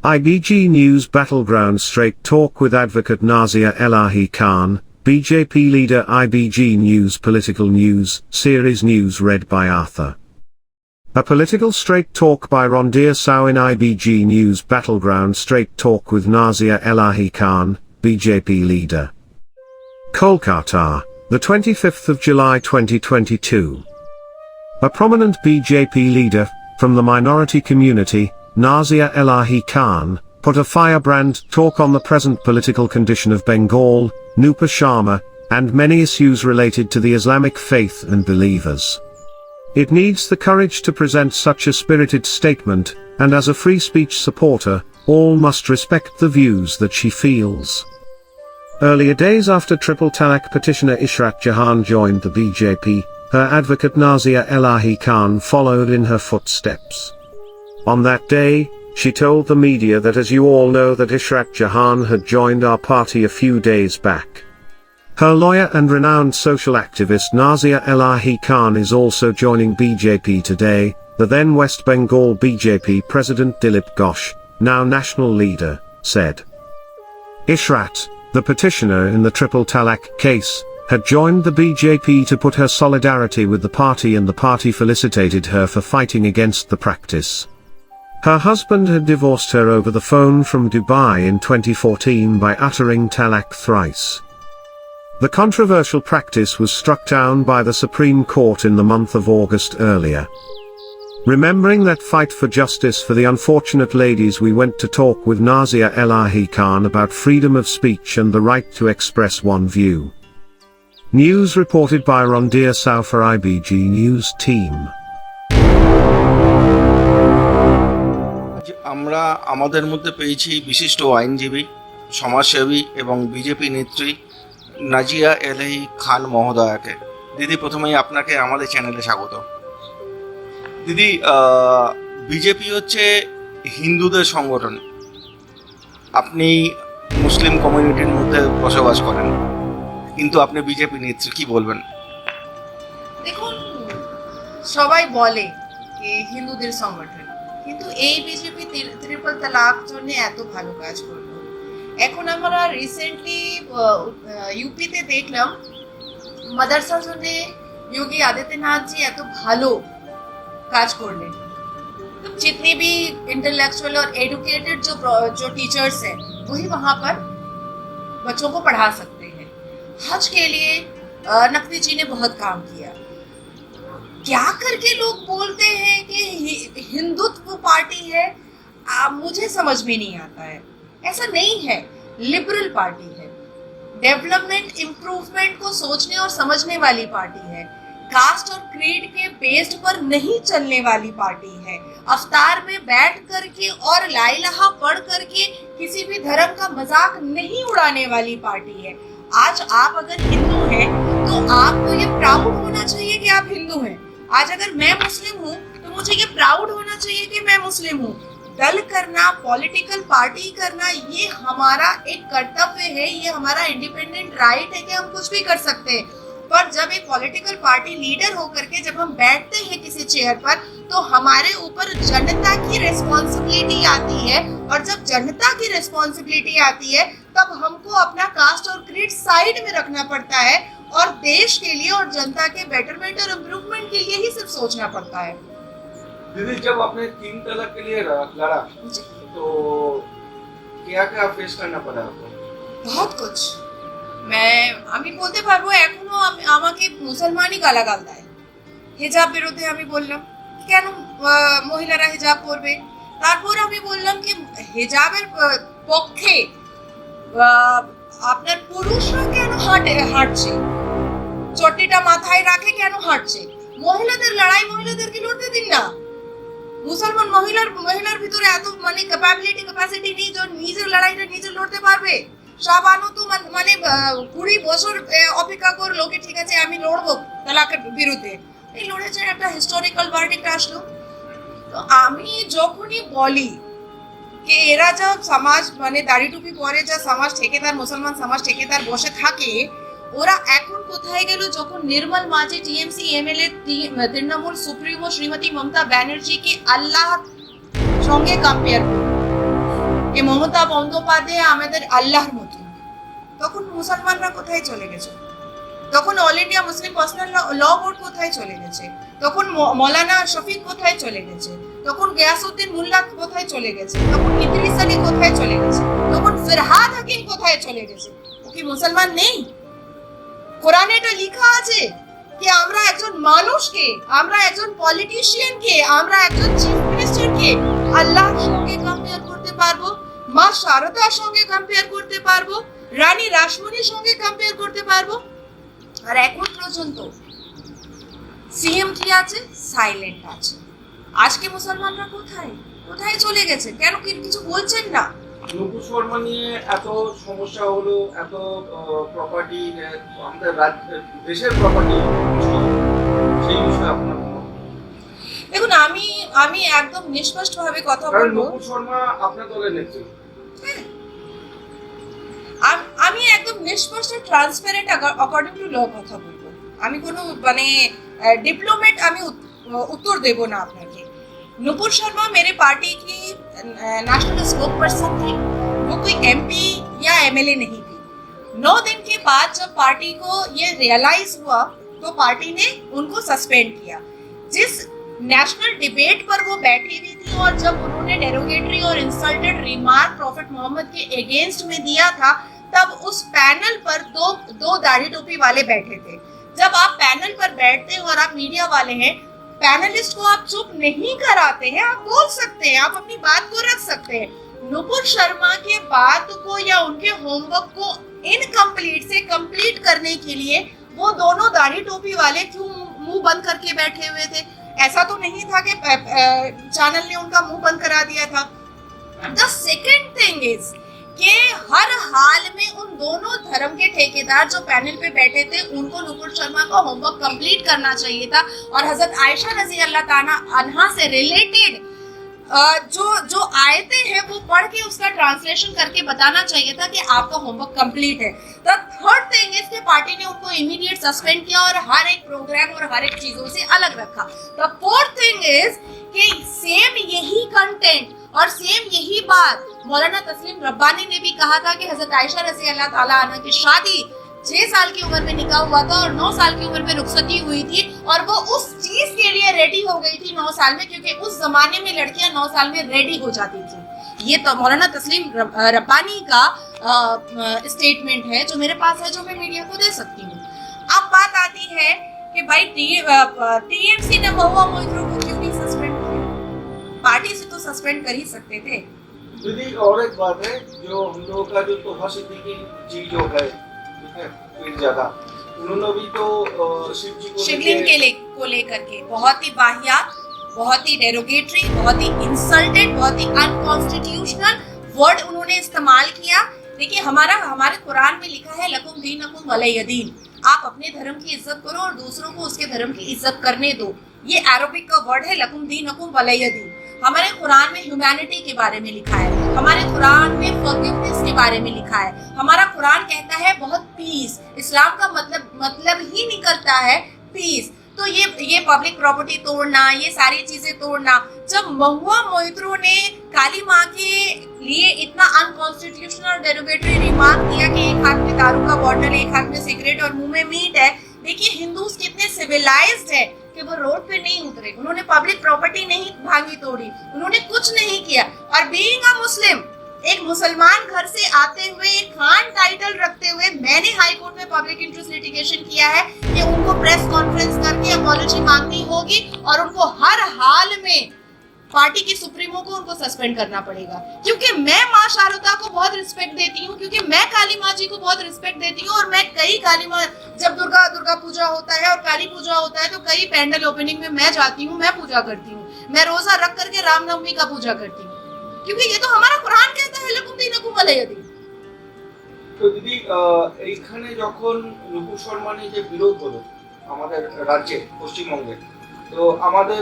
IBG News Battleground Straight Talk with Advocate Nazia Elahi Khan, BJP leader. IBG News Political News Series News read by Arthur. A political straight talk by Rondir Sao in IBG News Battleground Straight Talk with Nazia Elahi Khan, BJP leader. Kolkata, the 25th of July 2022. A prominent BJP leader, from the minority community, Nazia Elahi Khan, put a firebrand talk on the present political condition of Bengal, Nupa Sharma, and many issues related to the Islamic faith and believers. It needs the courage to present such a spirited statement, and as a free speech supporter, all must respect the views that she feels. Earlier days after triple talaq petitioner Ishrat Jahan joined the BJP, her advocate Nazia Elahi Khan followed in her footsteps. On that day, she told the media that, as you all know, that Ishrat Jahan had joined our party a few days back. Her lawyer and renowned social activist Nazia Elahi Khan is also joining BJP today. The then West Bengal BJP President Dilip Ghosh, now national leader, said. Ishrat, the petitioner in the triple talaq case, had joined the BJP to put her solidarity with the party, and the party felicitated her for fighting against the practice. Her husband had divorced her over the phone from Dubai in 2014 by uttering talaq thrice. The controversial practice was struck down by the Supreme Court in the month of August earlier. Remembering that fight for justice for the unfortunate ladies, we went to talk with Nazia Elahi Khan about freedom of speech and the right to express one view. News reported by Rondir Sao for IBG News Team. আমরা আমাদের মধ্যে পেয়েছি বিশিষ্ট আইনজীবী, সমাজসেবী এবং BJP নেত্রী নাজিয়া এলাহি খান মহোদয়াকে। দিদি, প্রথমেই আপনাকে আমাদের চ্যানেলে স্বাগত। দিদি, বিজেপি হচ্ছে হিন্দুদের সংগঠন, আপনি মুসলিম কমিউনিটির মধ্যে বসবাস করেন, কিন্তু আপনি বিজেপি নেত্রী, কি বলবেন? দেখুন, সবাই বলে যে হিন্দুদের সংগঠন, কিন্তু এই বিজেপি ট্রিপল তালাক জন্য এত ভালো কাজ করলো। এখন আমরা রিসেন্টলি ইউপিতে দেখলাম মাদ্রাসার জন্য योगी आदित्यनाथ जी এত ভালো কাজ করলেন। तो जितने भी इंटेलेक्चुअल और एडुकेटेड जो टीचर्स हैं वही वहाँ पर बच्चों को पढ़ा सकते हैं। हज के लिए नकवी जी ने बहुत काम किया। क्या करके लोग बोलते हैं कि हिंदुत्व पार्टी है, मुझे समझ में नहीं आता है। ऐसा नहीं है, लिबरल पार्टी है, डेवलपमेंट इम्प्रूवमेंट को सोचने और समझने वाली पार्टी है, कास्ट और क्रीड के बेस्ड पर नहीं चलने वाली पार्टी है, अफ्तार में बैठ करके और ला इलाहा पढ़ करके किसी भी धर्म का मजाक नहीं उड़ाने वाली पार्टी है। आज आप अगर हिंदू हैं तो आपको ये प्राउड होना चाहिए कि आप हिंदू हैं। आज अगर मैं मुस्लिम हूँ तो मुझे ये प्राउड होना चाहिए कि मैं मुस्लिम हूँ। दल करना, पॉलिटिकल पार्टी करना, ये हमारा एक कर्तव्य है, ये हमारा इंडिपेंडेंट राइट है कि हम कुछ भी कर सकते हैं। पर जब एक पॉलिटिकल पार्टी लीडर होकर के जब हम बैठते हैं किसी चेयर पर, तो हमारे ऊपर जनता की रिस्पॉन्सिबिलिटी आती है, और जब जनता की रिस्पॉन्सिबिलिटी आती है तब हमको अपना कास्ट और क्रीड साइड में रखना पड़ता है और देश के लिए और जनता के बेटरमेंट और इम्प्रूवमेंट के लिए ही सिर्फ सोचना पड़ता है। दीदी, जब आपने 3 तलाक के लिए लड़ा तो क्या क्या फेस करना पड़ा आपको? बहुत कुछ। আমি বলতে পারবো এখনো আমাকে মুসলমানই গালাগাল দেয়। হিজাব বিরুদ্ধে আমি বললাম কেন মহিলারা হিজাব পরবে, তারপর আমি বললাম কি হিজাবের পক্ষে আপনার পুরুষরা কেন হাঁটছে, চটিটা মাথায় রাখে কেন হাঁটছে। মহিলাদের লড়াই মহিলাদেরকে লড়তে দিন না। মুসলমান মহিলার ভিতরে এত মানে ক্যাপাসিটি নেই যে নিজের লড়াইটা নিজে লড়তে পারবে। শাবানু তো মানে 20 বছর অপেক্ষা করলো কি ঠিক আছে আমি লড়বো তালাকের বিরুদ্ধে, এই লড়েছে, একটা হিস্টোরিক্যাল ভার্ডিক্ট আসলো। তো আমি যখনই বলি कि এরা যা সমাজ মানে দাড়ি টুপি পরে যা সমাজ ঠেকেদার, মুসলমান সমাজ ঠেকেদার বসে থাকে, ওরা এখন কোথায় গেল যখন Nirmal Majhi TMC MLA Trinamool supremo Shrimati Mamata Banerjee কে আল্লাহ সঙ্গে কম্পেয়ার করল। যে মমতা বন্দ্যোপাধ্যায় আমাদের আল্লাহর মতো, তখন মুসলমানরা কোথায় চলে গেছে? তখন অল ইন্ডিয়া মুসলিম পার্সোনাল ল বোর্ড কোথায় চলে গেছে? তখন মৌলানা শফিক কোথায় চলে গেছে? তখন গিয়াসউদ্দিন মোল্লা কোথায় চলে গেছে? তখন ইদ্রিস আলী কোথায় চলে গেছে? তখন ফিরহাদ হাকিম কোথায় চলে গেছে? ও কি মুসলমান নেই? কোরআনে এটা লেখা আছে যে আমরা একজন মানুষকে, আমরা একজন পলিটিশিয়ানকে, আমরা একজন চিফ মিনিস্টারকে আল্লাহর সঙ্গে কম্পেয়ার করতে পারবো, মা শারদার সঙ্গে কম্পেয়ার করতে পারবো, রানী রাসমণির সঙ্গে কম্পেয়ার করতে পারবো। আর এখন পর্যন্ত সিএম কি আছে? সাইলেন্ট আছে। আজকে মুসলমানরা কোথায় কোথায় চলে গেছে? কেন কিছু বলছেন না? নুপুর শর্মা নিয়ে এত সমস্যা হলো, এত প্রপার্টি, আমাদের দেশের প্রপার্টি, সেই বিষয়ে আপনার মত? দেখুন, আমি একদম নিষ্পষ্টভাবে কথা কারণ বলবো। নুপুর শর্মা আপনার দলের নেত্রী। আমি একদম নিষ্পষ্ট ট্রান্সপারেন্ট অকর্ডিং টু ল কথা বলবো। আমি কোনো মানে डिप्लोमेट আমি उत्तर देव ना আপনাকে। नुपुर शर्मा मेरे पार्टी की नेशनल स्पोक पर्सन थी, वो कोई एमपी या एमएलए नहीं थी। 9 दिन के बाद जब पार्टी को ये रियलाइज हुआ तो पार्टी ने उनको सस्पेंड किया। जिस नेशनल डिबेट पर वो बैठी हुई थी और जब उन्होंने डेरोगेटरी और इंसल्टेड रिमार्क प्रॉफिट मोहम्मद के अगेंस्ट में दिया था, तब उस पैनल पर दो दाढ़ी टोपी वाले बैठे थे। जब आप पैनल पर बैठते हैं और आप मीडिया वाले हैं, पैनलिस्ट को आप चुप नहीं कराते हैं, आप बोल सकते हैं, आप अपनी बात को रख सकते हैं। नुपुर शर्मा के बात को या उनके होमवर्क को इनकम्प्लीट से कंप्लीट करने के लिए वो दोनों दाढ़ी टोपी वाले क्यों मुंह बंद करके बैठे हुए थे? ऐसा तो नहीं था कि चैनल ने उनका मुंह बंद करा दिया था। द सेकेंड थिंग इज कि हर हाल में उन दोनों धर्म के ठेकेदार जो पैनल पे बैठे थे, उनको नुपुर शर्मा का होमवर्क कंप्लीट करना चाहिए था और हजरत आयशा रजी अल्लाह ताला अन्हा से रिलेटेड जो आयतें हैं वो पढ़ के उसका ट्रांसलेशन करके बताना चाहिए था कि आपका होमवर्क कंप्लीट है। द थर्ड थिंग इज कि पार्टी ने उनको इमीडिएट सस्पेंड किया और हर एक प्रोग्राम और हर एक चीजों से अलग रखा। द फोर्थ थिंग इज कि सेम यही कंटेंट और सेम यही बात मौलाना तस्लीम रब्बानी ने भी कहा था कि हजरत आयशा रज़ी अल्लाह ताला अन्हा की शादी 6 साल की उम्र में निकाह हुआ था और 9 साल की उम्र में रुखसती हुई थी और वो उस चीज के लिए रेडी हो गई थी 9 साल में, क्योंकि उस जमाने में लड़कियां 9 साल में रेडी हो जाती थी। ये तो मौलाना तस्लीम रब्बानी का स्टेटमेंट है जो मेरे पास है, जो मैं मीडिया को दे सकती हूँ। अब बात आती है कि भाई टीएमसी ने महुआ मोइत्रो को क्यों नहीं सस्पेंड किया? पार्टी से तो सस्पेंड कर ही सकते थे। दीदी और एक बात है, जो हम लोगों का जो तोहफा सिद्दीकी जी जो है, ठीक है, पीर ज्यादा, उन्होंने भी तो शिव जी शिवलिंग को लेकर के बहुत ही वाहियात, बहुत ही डेरोगेटरी, बहुत ही इंसल्टेड, बहुत ही अनकॉन्स्टिट्यूशनल वर्ड उन्होंने इस्तेमाल किया। देखिए, हमारे कुरान में लिखा है लकुम दीनकुम वलिय दीन। आप अपने धर्म की इज्जत करो और दूसरों को उसके धर्म की इज्जत करने दो। ये अरबिक का वर्ड है लकुम दीनकुम वलिय दीन। हमारे कुरान में ह्यूमैनिटी के बारे में लिखा है, हमारे कुरान में फॉरगिवनेस के बारे में लिखा है। हमारा कुरान कहता है बहुत पीस। इस्लाम का मतलब ही निकलता है पीस। तो ये पब्लिक प्रॉपर्टी तोड़ना, ये सारी चीजें तोड़ना, जब महुआ मोइत्रो ने काली माँ के लिए इतना अनकॉन्स्टिट्यूशनल डेरोगेटरी रिमार्क दिया कि एक हाथ में दारू का बॉटल, एक हाथ में सिगरेट और मुंह में मीट है। देखिए, हिंदूज कितने सिविलाइज्ड है कि वो रोड पे नहीं उतरे, उन्होंने पब्लिक प्रॉपर्टी नहीं भागी तोड़ी, उन्होंने कुछ नहीं किया। और बीइंग अ मुस्लिम, एक मुसलमान घर से आते हुए, एक खान टाइटल रखते हुए, मैंने हाई कोर्ट में पब्लिक इंटरेस्ट लिटिगेशन किया है कि उनको प्रेस कॉन्फ्रेंस करके अपॉलॉजी मांगनी होगी और उनको हर हाल में पार्टी की सुप्रीमो को उनको सस्पेंड करना पड़ेगा। क्योंकि मैं माँ शारदा को बहुत रिस्पेक्ट देती हूँ, क्योंकि मैं काली माँ जी को बहुत रिस्पेक्ट देती हूँ और मैं कई काली माँ, जब दुर्गा पूजा होता है और काली पूजा होता है तो कई पैंडल ओपनिंग में मैं जाती हूँ, मैं पूजा करती हूँ, मैं रोजा रख करके रामनवमी का पूजा करती हूँ, क्योंकि ये तो हमारा कुरान कहता है लकुम दीनकुम वलिय दीन। তো দিদি, এইখানে যখন নুপুর শর্মা নিয়ে যে বিরোধ হলো আমাদের রাজ্যে, পশ্চিমবঙ্গে, তো আমাদের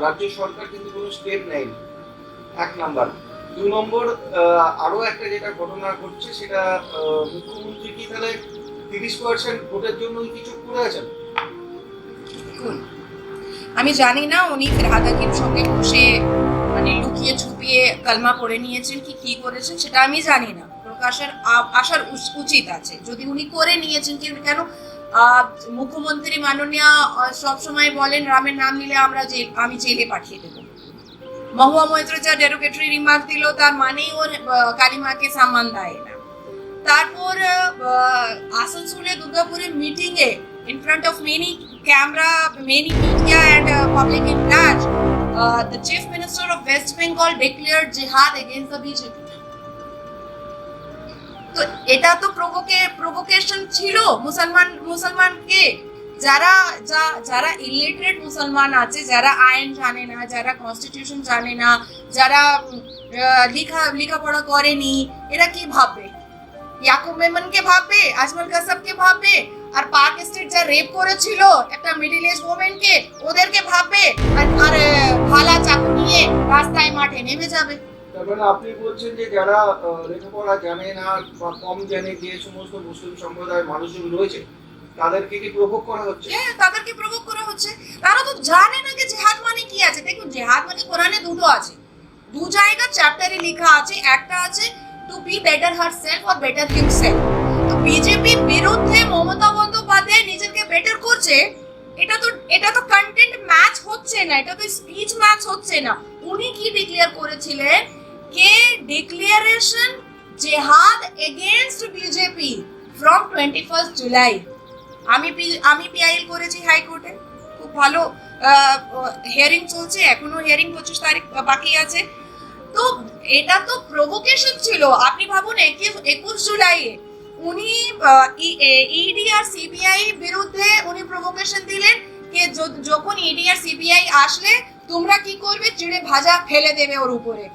রাজ্য সরকার কিন্তু কোনো স্টেপ নেয়নি, 1 নাম্বার। 2 নম্বর, আরো একটা যেটা ঘটনা ঘটছে, সেটা মুখ্যমন্ত্রী কি তাহলে 30% ভোটের জন্য কি চুপ করে আছেন? আমি জানি না উনি ফিরহাদ হাকিম সঙ্গে বসে মানে লুকিয়ে ছুপিয়ে কালমা পড়ে নিয়েছেন কি করেছেন সেটা আমি জানি না, প্রকাশের আসার উচিত আছে যদি উনি করে নিয়েছেন। কিন্তু কেন মুখ্যমন্ত্রী মাননীয় সবসময় বলেন রামের নাম নিলে আমি জেলে পাঠিয়ে দেবো। মহুয়া মৈত্র যা ডেরোগেটরি রিমার্ক দিল তার মানেই ওর কালিমাকে সম্মান দেয় না। তারপর আসানসোলে দুর্গাপুরে meeting A in front of many camera, many media and public in large, the chief minister of West Bengal declared jihad against the BJP. তো এটা তো প্রভোকেশন ছিল মুসলমানকে, যারা ইলিটারেট মুসলমান আছে, যারা আইন জানে না, যারা কনস্টিটিউশন জানে না, যারা লেখাপড়া করেনি, এরা কি ভাববে? ইয়াকুব মেমনকে ভাববে, আজমল কাসাবকে ভাববে, আর পার্ক স্ট্রিট যা রেপ করেছিল একটা মিডল এজ ওমেনকে ওদেরকে ভাববে, আর ভালা চাকু নিয়ে রাস্তায় মাঠে নেমে যাবে। তারপরে আপনি বলছেন যে যারা লেখাপড়া জানে না বা কম জানে, যে সমস্ত মুসলিম সম্প্রদায়ের মানুষজন রয়েছে তাদেরকে কি প্রভোগ করা হচ্ছে? হ্যাঁ, তাদেরকে প্রভোগ করা হচ্ছে। তারা তো জানে না যে জিহাদ মানে কি আছে। দেখুন, জিহাদ মানে কোরআনে দুটো আছে, দু জায়গা চ্যাপ্টারে লেখা আছে। একটা আছে to be better herself or better himself. তো বিজেপি বিরুদ্ধে মমতা বন্দ্যোপাধ্যায় নিজেকে বেটার করছে, এটা তো কন্টেন্ট ম্যাচ হচ্ছে না, এটা তো স্পিচ ম্যাচ হচ্ছে না। উনি কি ডিক্লেয়ার করেছিলেন কে ডিক্লারেশন জিহাদ এগেইনস্ট বিজেপি ফ্রম 21 জুলাই। আমি পিআইএল করেছি হাইকোর্টে, খুব ভালো হিয়ারিং চলছে, এখনো হিয়ারিং 25 তারিখ বাকি আছে। তো এটা তো প্রভোকেশন ছিল। আপনি ভাবুন 21 জুলাই উনি ইডি আর সিবিআই বিরুদ্ধে উনি প্রভোকেশন দিলেন যে যখন ইডি আর সিবিআই আসলে তোমরা কি করবে, চিড়ে ভাজা ফেলে দেবে ওর উপরে,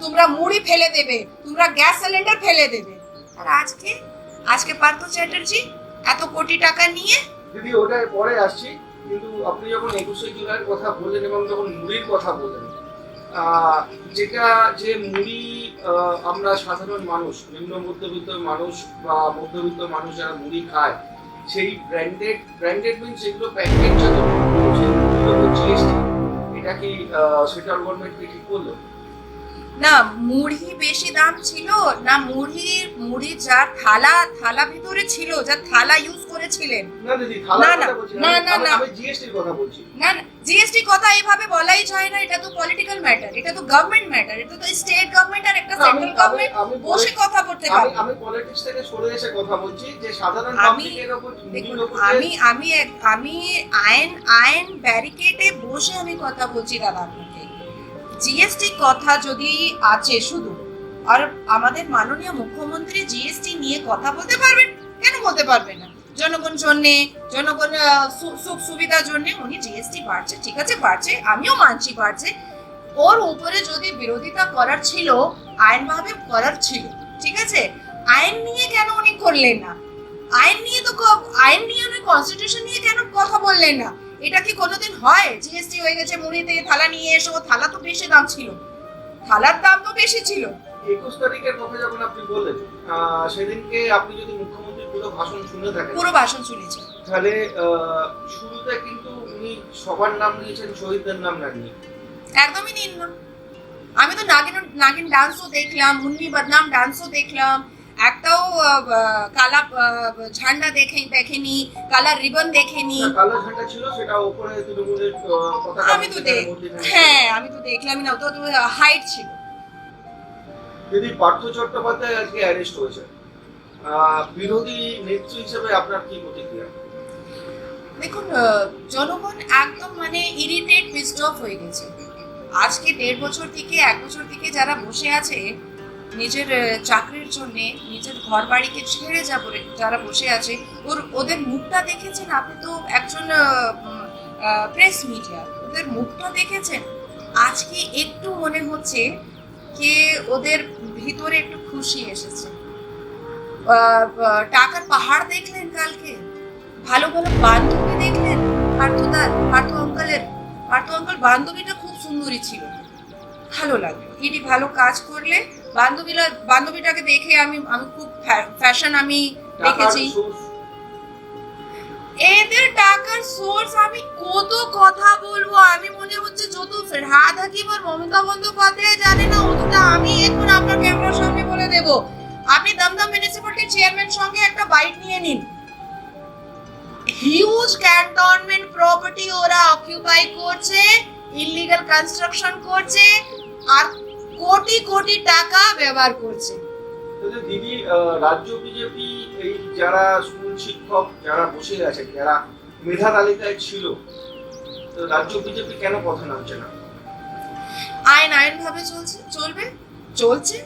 তোমরা মুড়ি ফেলে দেবে, তোমরা গ্যাস সিলিন্ডার ফেলে দেবে। আর আজকে পার্থ চ্যাটার্জি এত কোটি টাকা নিয়ে, দিদি ওটার পরে আসছি, কিন্তু আপনি যখন 21 জুলাইয়ের কথা বললেন এবং যখন মুড়ির কথা বললেন, যেটা যে মুড়ি আমরা সাধারণ মানুষ, নিম্ন মধ্যবিত্ত মানুষ বা মধ্যবিত্ত মানুষ যারা মুড়ি খায়, সেই ব্র্যান্ডেড মিনস যেগুলো প্যাকেট জিএসটি, এটা কি সেন্ট্রাল গভর্নমেন্ট কি ঠিক করলো? না, মুড়ি বেশি দাম ছিল না, মুড়ি যা থালা ভিতরে ছিল, যা থালা ইউজ করেছিলেন। না দিদি, থালা কথা বলছি না, আমি জিএসটির কথা বলছি। না, জিএসটি কথা এইভাবে বলাই যায় না, এটা তো পলিটিক্যাল ম্যাটার, এটা তো গভর্নমেন্ট ম্যাটার, এটা তো স্টেট গভর্নমেন্ট আর একটা সেন্ট্রাল গভর্নমেন্ট বসে কথা বলতে পারে। আমি পলিটিক্স থেকে সরে এসে কথা বলছি যে সাধারণ পাবলিকের উপর। আমি আইন ব্যারিকেডে বসে আমি কথা বলছি দাদা আপনাকে। জিএসটি কথা যদি আছে শুধু, আর আমাদের মাননীয় মুখ্যমন্ত্রী জিএসটি নিয়ে কথা বলতে পারবেন, কেন বলতে পারবেন না? জনগণ সুখ সুবিধার জন্য উনি জিএসটি বাড়ছে, ঠিক আছে বাড়ছে, আমিও মানছি বাড়ছে। ওর উপরে যদি বিরোধিতা করার ছিল, আইনভাবে করার ছিল, ঠিক আছে, আইন নিয়ে কেন উনি করলেন না? আইন নিয়ে উনি কনস্টিটিউশন নিয়ে কেন কথা বললেন না? এটা কি কোনোদিন হয়? জিএসটি হয়ে গেছে মুড়িতে, থালা নিয়ে এসো, থালা তো বেশি দাম ছিল, থালার দাম তো বেশি ছিল। 21 তারিখের কথা যখন আপনি বললেন, সেদিনকে আপনি যদি মুখ্যমন্ত্রীর পুরো ভাষণ শুনে থাকেন, পুরো ভাষণ শুনেছি, তাহলে শুরুতে কিন্তু উনি সবার নাম নিয়েছেন, শহীদদের নাম নেননি। একদমই নিন না। আমি তো নাগিন ডান্সও দেখলাম, মুন্নি বদনাম ডান্সও দেখলাম, একটাও কালা ঝান্ডা দেখেনি, কালা রিবন দেখেনি। কালো ঝান্ডা ছিল, সেটা উপরে তৃণমূলের পতাকা। আমি তো দেখলামই না, তো হাইট ছিল। দিদি, পার্থ চট্টোপাধ্যায় আজকে অ্যারেস্ট হয়েছে, বিরোধী নেত্রী হিসেবে আপনার কি প্রতিক্রিয়া? দেখুন, জনগণ একদম মানে ইরিটেট, পিসড অফ হয়ে গেছে। আজকে 1.5 বছর থেকে 1 বছর থেকে যারা বসে আছে নিজের চাকরির জন্য, নিজের ঘর বাড়িকে ছেড়ে যারা বসে আছে, ওদের মুখটা দেখেছেন? আপনি তো একজন প্রেস মিডিয়া, ওদের মুখটা দেখেছেন? আজকে একটু মনে হচ্ছে যে ওদের ভিতরে একটু খুশি এসেছে। টাকার পাহাড় দেখলেন কালকে, ভালো ভালো বান্ধবী দেখলেন। পার্থ অঙ্কল বান্ধবীটা খুব সুন্দরী ছিল, ভালো লাগলো। ইডি ভালো কাজ করলে বান্ধবীটাকে দেখে আমি খুব ফ্যাশন আমি দেখেছি। এদের টাকা আমার সোর্স, আমি কত কথা বলবো, আমি মনে হচ্ছে যত ফেরহাদ হাকিম আর মমতা বন্দ্যোপাধ্যায় জানে না অতটা আমি এখন আপনার ক্যামেরার সামনে বলে দেব। আপনি দমদম মিউনিসিপ্যালিটি চেয়ারম্যান সঙ্গে একটা বাইট নিয়ে নিন। হিউজ ক্যান্টনমেন্ট প্রপার্টি ওরা অকিউপাই করছে, ইললিগাল কনস্ট্রাকশন করছে আর কোটি কোটি টাকা ব্যবহার করছে। তাহলে দিদি, রাজ্য বিজেপি এই যারা স্কুল শিক্ষক যারা বসে আছে, যারা মেধা তালিকায় ছিল, তো রাজ্য বিজেপি কেন কথা নামছে না? আইন ভাবে চলবে, চলছে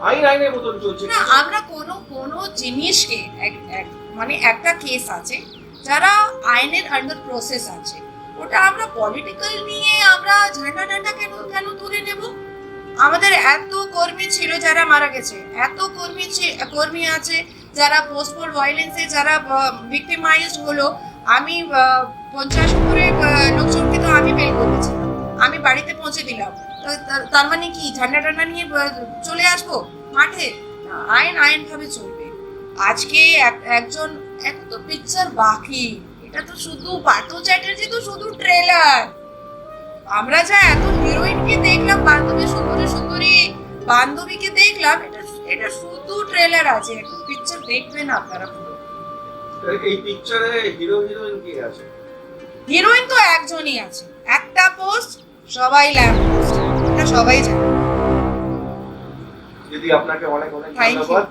আইনের মতন চলছে না। আমরা কোনো জিনিসকে মানে একটা কেস আছে যারা আইনের আন্ডার প্রসেস আছে, ওটা আমরা পলিটিক্যাল নিয়ে আমরা ঝান্ডা কেন তুলে নেব? আমাদের এত কর্মী ছিল যারা মারা গেছে, এত কর্মী আছে যারা পোস্টপোল ভায়োলেন্সে যারা ভিক্টিমাইজড হলো। আমি 50 উপরে লোকজনকে তো আমি বেল করেছি, আমি বাড়িতে পৌঁছে দিলাম। তার মানে কি ঝান্ডা নিয়ে চলে আসবো মাঠে? আইন ভাবে চলবে। আজকে একজন এখন তো পিকচার বাকি, এটা তো শুধু পার্থ চ্যাটার্জি তো শুধু ট্রেলার। আমরা যা এত হিরোইনকে দেখলাম, সুন্দরী বান্ধবীকে দেখলাম, এটা শুধু ট্রেলার আছে, এখন পিকচার দেখবেন আপনারা পুরো। এই পিকচারে হিরো হিরোইন কে আছে? হিরোইন তো একজনই আছে, একটা পোস্ট, সবাই ল্যাম্প পোস্ট, এটা সবাই জানে। যদি আপনাকে অনেক Thank you. ধন্যবাদ।